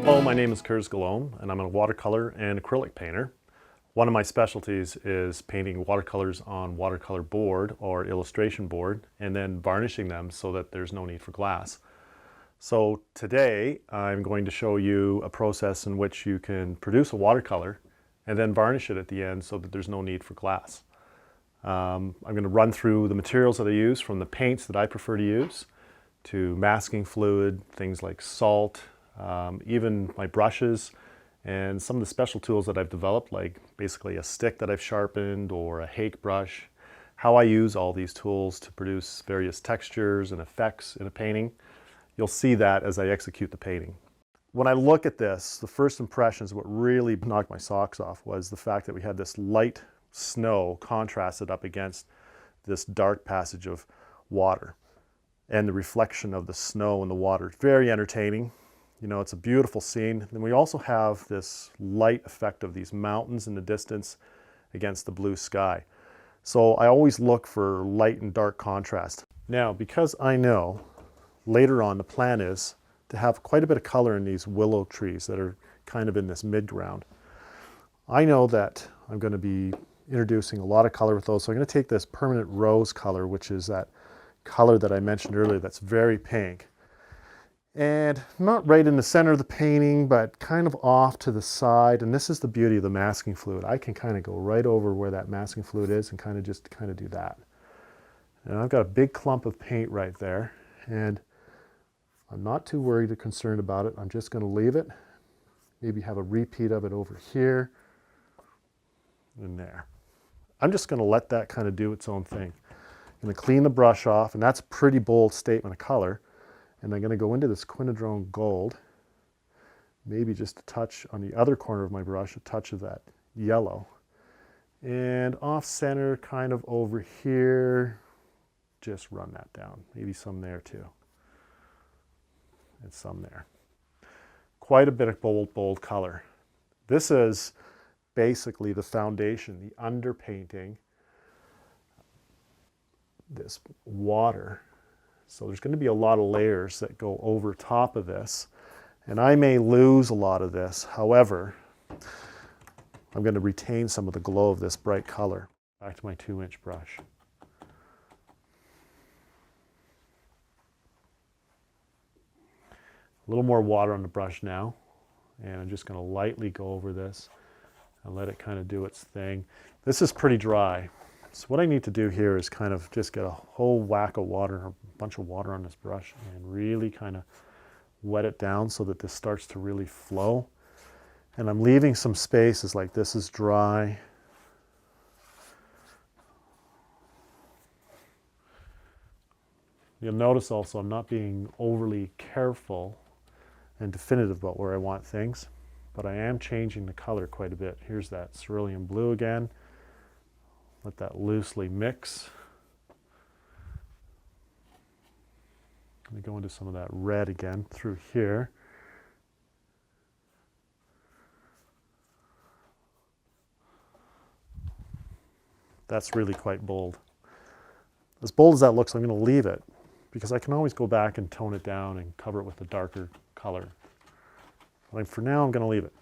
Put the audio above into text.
Hello, my name is Golomb, and I'm a watercolor and acrylic painter. One of my specialties is painting watercolors on watercolor board or illustration board and then varnishing them so that there's no need for glass. So today I'm going to show you a process in which you can produce a watercolor and then varnish it at the end so that there's no need for glass. I'm going to run through the materials that I use, from the paints that I prefer to use to masking fluid, things like salt, even my brushes, and some of the special tools that I've developed, like basically a stick that I've sharpened or a hake brush, how I use all these tools to produce various textures and effects in a painting. You'll see that as I execute the painting. When I look at this, the first impressions, what really knocked my socks off was the fact that we had this light snow contrasted up against this dark passage of water and the reflection of the snow in the water. Very entertaining. You know, it's a beautiful scene. And we also have this light effect of these mountains in the distance against the blue sky. So I always look for light and dark contrast. Now, because I know later on the plan is to have quite a bit of color in these willow trees that are kind of in this mid-ground, I know that I'm going to be introducing a lot of color with those. So I'm going to take this permanent rose color, which is that color that I mentioned earlier that's very pink. And not right in the center of the painting, but kind of off to the side. And this is the beauty of the masking fluid. I can kind of go right over where that masking fluid is and kind of do that. And I've got a big clump of paint right there. And I'm not too worried or concerned about it. I'm just going to leave it. Maybe have a repeat of it over here and there. I'm just going to let that kind of do its own thing. I'm going to clean the brush off, and that's a pretty bold statement of color. And I'm going to go into this quinadrone gold, maybe just a touch on the other corner of my brush, a touch of that yellow. And off center, kind of over here, just run that down. Maybe some there too. And some there. Quite a bit of bold color. This is basically the foundation, the underpainting, this water. So there's going to be a lot of layers that go over top of this, and I may lose a lot of this. However, I'm going to retain some of the glow of this bright color. Back to my 2-inch brush. A little more water on the brush now, and I'm just going to lightly go over this and let it kind of do its thing. This is pretty dry. So what I need to do here is kind of just get a whole whack of water, a bunch of water on this brush, and really kind of wet it down so that this starts to really flow. And I'm leaving some spaces, like this is dry. You'll notice also I'm not being overly careful and definitive about where I want things, but I am changing the color quite a bit. Here's that cerulean blue again. Let that loosely mix. Let me go into some of that red again through here. That's really quite bold. As bold as that looks, I'm going to leave it because I can always go back and tone it down and cover it with a darker color. But for now, I'm going to leave it.